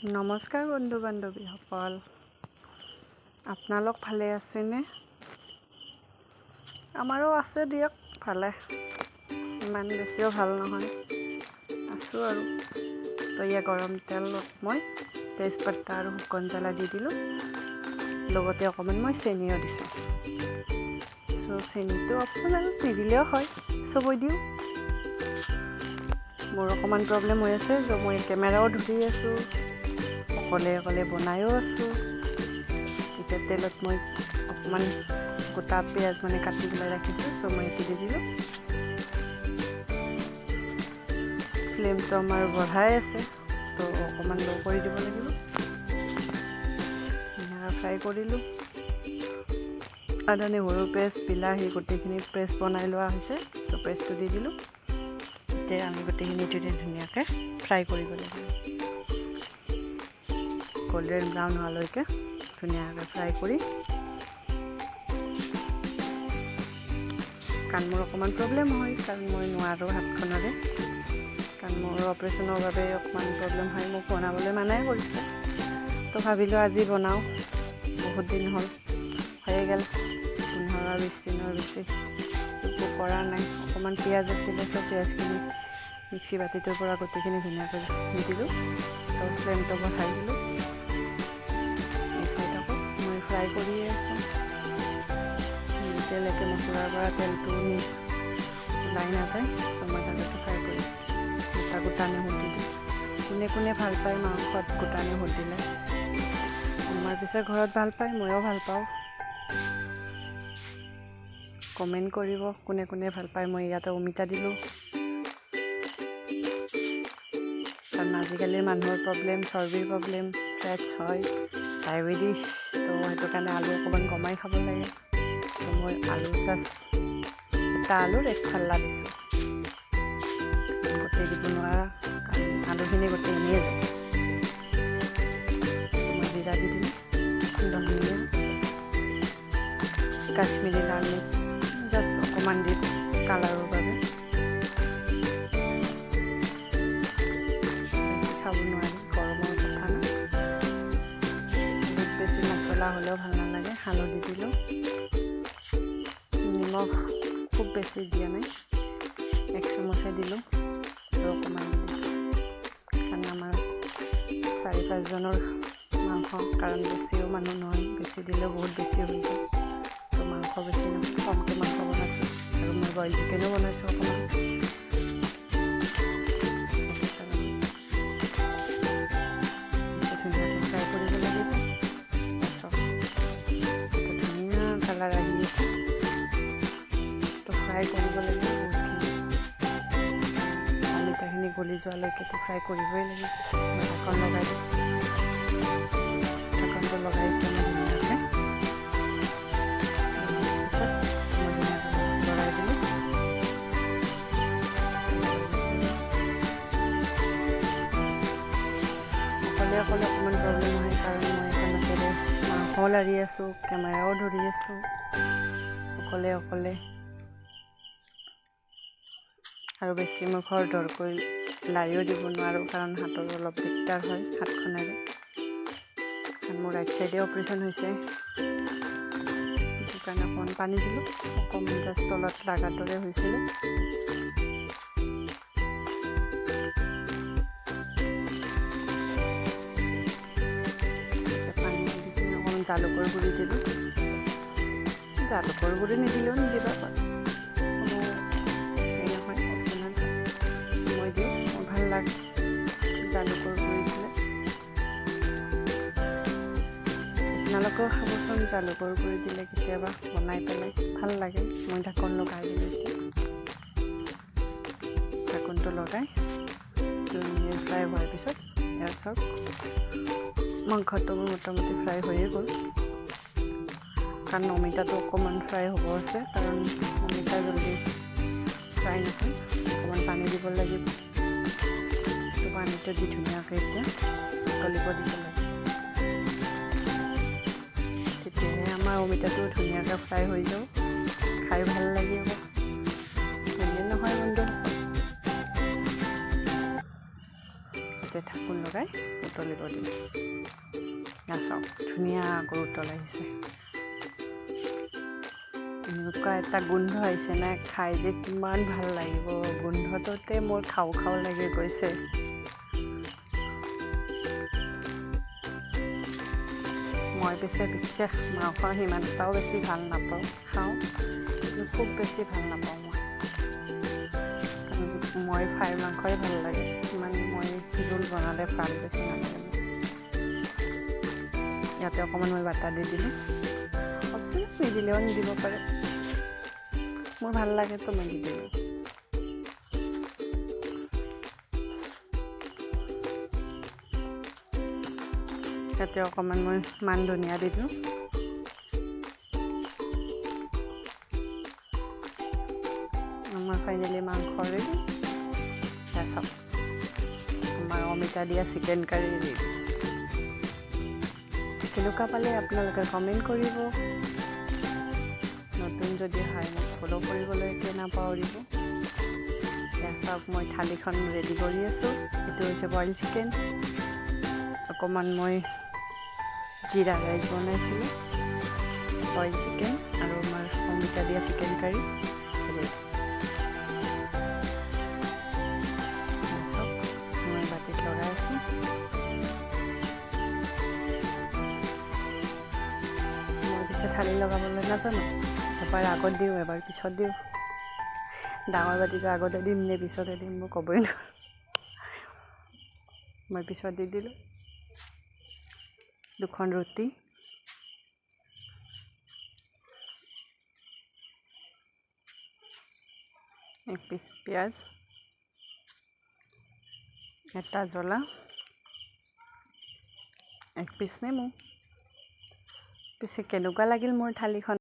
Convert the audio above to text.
নমস্কাৰ বন্ধু বান্ধৱীসকল, আপোনালোক ভালে আছেনে? আমাৰো আছে দিয়ক ভালে, ইমান বেছিও ভাল নহয়, আছোঁ আৰু। তো এয়া গৰম তেলত মই তেজপাতা আৰু শুকান জ্বালা দি দিলোঁ, লগতে অকণমান মই চেনিও দিছোঁ। চেনিটো অপচনেল, নিদিলেও হয়, চবই দিওঁ। মোৰ অকণমান প্ৰব্লেম হৈ আছে, যে মই কেমেৰাও ধৰি আছোঁ, অকলে বনায়ো আছোঁ। এতিয়া তেলত মই অকণমান গোটা পিঁয়াজ কাটি পেলাই ৰাখিছোঁ, মই এইটো দি দিলোঁ। ফ্লেমটো আমাৰ বঢ়াই আছে, তো অকণমান ল' কৰি দিব লাগিব। ধুনীয়াকৈ ফ্ৰাই কৰিলোঁ। আদা নহৰু পেষ্ট, বিলাহী গোটেইখিনি পেষ্ট বনাই লোৱা হৈছে, তো পেষ্টটো দি দিলোঁ। এতিয়া আমি গোটেইখিনি ধুনীয়াকৈ ফ্ৰাই কৰিব লাগিব। গোল্ডেন ব্ৰাউন হোৱালৈকে ধুনীয়াকৈ ফ্ৰাই কৰি, কাৰণ মোৰ অকণমান প্ৰব্লেম হয়, কাৰণ মই নোৱাৰোঁ হাতখনেৰে, কাৰণ মোৰ অপাৰেশ্যনৰ বাবে অকণমান প্ৰব্লেম হয়, মোক বনাবলৈ মানাই কৰিছে। তো ভাবিলোঁ আজি বনাওঁ, বহুত দিন হ'ল, হৈয়ে গ'ল 15-20 দিনৰ বেছি একো কৰা নাই। অকণমান পিঁয়াজ আছিলে, তো পিঁয়াজখিনি মিক্সি বাতিটোৰ পৰা গোটেইখিনি ধুনীয়াকৈ দি দিলোঁ। তো ফ্লেমটো বঢ়াই দিলোঁ। মই ফ্ৰাই কৰিয়ে আছোঁ, যেতিয়ালৈকে মছলাৰ পৰা তেলটো ওলাই নাযায়, তো মই তাতে ফ্ৰাই কৰি গোটা নহৰু দি দিওঁ। কোনে ভাল পায় মাংসত গোটা নহৰু দিলে, আমাৰ পিছে ঘৰত ভাল পায়, ময়ো ভাল পাওঁ। কমেণ্ট কৰিব কোনে ভাল পায়। মই ইয়াতে অমিতা দিলোঁ, কাৰণ আজিকালি মানুহৰ প্ৰব্লেম, চৰ্বিৰ প্ৰব্লেম, ফেটছ হয়, ডায়েবেটিছ, তো সেইটো কাৰণে আলু অকণমান কমাই খাব লাগে। তো মই আলু জাষ্ট এটা আলুৰ এক ফাল্লা দিছোঁ, গোটেই দিব নোৱাৰা, কাৰণ আলুখিনি গোটেই এনেই যায়। মই জিৰা দি দিলোঁ, ধনিয়া, কাশ্মীৰী লাল মিৰ্চ জাষ্ট অকণমান দি কালাৰৰ বাবে। খাব নোৱাৰি, গৰমৰ কথা নাই, বহুত বেছি মছলা হ'লেও ভাল নালাগে। হালধি দিলোঁ, নিমখ খুব বেছি দিয়া নাই, 1 চামুচে দিলোঁ, আৰু অকণমান কাৰণ আমাৰ 4-5 জনৰ মাংস, কাৰণ বেছিও মানুহ নহয়, বেছি দিলেও বহুত বেছি হৈ যায়। তো মাংস বেছি নহয়, কমকৈ মাংস বনাইছোঁ, আৰু মই বইল চিকেনো বনাইছোঁ অকণমান। ধুনীয়াকৈ ফ্ৰাই কৰিব লাগিব। ধুনীয়া কালাৰ আহি আছে, তো ফ্ৰাই কৰিব লাগিব বহুতখিনি। আলুখিনি গলি যোৱালৈকেতো ফ্ৰাই কৰিবই লাগিব। মই ঢাকন লগাই দিওঁ, ঢাকনটো লগাই দিওঁ ধুনীয়াকৈ। লগাই দিলোঁ, অকলে অকণমান প্ৰব্লেম হয়, কাৰণ মই একেলগে মাংসও লাৰি আছোঁ, কেমেৰাও ধৰি আছোঁ, অকলে আৰু বেছি মই খৰ ধৰ কৰি লাৰিও দিব নোৱাৰোঁ, কাৰণ হাতৰ অলপ দিগদাৰ হয় হাতখনেৰে, কাৰণ মোৰ ৰাইট চাইডে অপাৰেশ্যন হৈছে। সেইটো কাৰণে অকণমান পানী দিলোঁ, অকণমান জাষ্ট তলত লাগাৰ দৰে হৈছিলে। পানী দি অকণমান জালুকৰ গুড়ি দিলোঁ, জালুকৰ গুড়ি নিদিলেও নিদিব পাৰে, মই দিওঁ, মোৰ ভাল লাগে জালুকৰ গুড়ি দিলে। আপোনালোকেও খাবচোন, জালুকৰ গুড়ি দিলে কেতিয়াবা বনাই পেলাই ভাল লাগে। মই ঢাকন লগাই দিলোঁ, এতিয়া ঢাকনটো লগাই 2 মিনিট ফ্ৰাই হোৱাৰ পিছত ইয়াৰ চাওক মাংসটো মোটামুটি ফ্ৰাই হৈয়ে গ'ল। কাৰণ অমিতাটো অকণমান ফ্ৰাই হ'ব আছে, কাৰণ অমিতা জলদি ফ্ৰাই নহয়, অকণমান পানী দিব লাগিব। তো পানীটো দি ধুনীয়াকৈ এতিয়া উতলিব দিব লাগিব, তেতিয়াহে আমাৰ অমিতাটো ধুনীয়াকৈ ফ্ৰাই হৈ যাব, খাই ভাল লাগিব। হয়নে নহয় বন্ধু? তাতে ঢাকোন লগাই উতলিব দিম। চাওক ধুনীয়াকৈ উতল আহিছে। এনেকুৱা এটা গোন্ধ আহিছে না, খাই যে কিমান ভাল লাগিব। গোন্ধটোতে মোৰ খাওঁ খাওঁ লাগি গৈছে। মই পিছে বিশেষ মাংস সিমানটাও বেছি ভাল নাপাওঁ, খাওঁ কিন্তু খুব বেছি ভাল নাপাওঁ মই ফ্ৰাই মাংসই ভাল লাগে। ইমান মই জোল বনালে ভাল বেছি নালাগে। ইয়াতে অকণমান মই বাটা দি দিলোঁ। অৱশ্যে নিদিলেও নিদিব পাৰে, মোৰ ভাল লাগেতো মই দি দিলোঁ। ইয়াতে অকণমান মই মান ধনিয়া দি দিলোঁ। আমাৰ ফাইনেলি মাংস ৰেডি। চাওক আমাৰ অমিতা দিয়া চিকেন কাৰী ৰেডি। কেনেকুৱা পালে আপোনালোকে কমেণ্ট কৰিব। নতুন যদি হয় মোক ফ'ল' কৰিবলৈকে নাপাহৰিব। চাওক মই থালিখন ৰেডি কৰি আছোঁ। এইটো হৈছে বইল চিকেন। অকণমান মই জিৰা ৰাইচ বনাইছিলোঁ, বইল চিকেন আৰু আমাৰ অমিতা দিয়া চিকেন কাৰী ৰেডি। মই বাতিত লগাই আছোঁ। মই পিছে থালি লগাবলৈ নাজানো। এবাৰ আগত দিওঁ, এবাৰ পিছত দিওঁ। ডাঙৰ বাতিটো আগতে দিম নে পিছতে দিম মই ক'বই নোৱাৰোঁ। মই পিছত দি দিলোঁ। দুখন ৰুটি, এক পিচ পিঁয়াজ, এটা জ্বলা, এক পিচ নেমু। পিছে কেনেকুৱা লাগিল মোৰ থালিখন?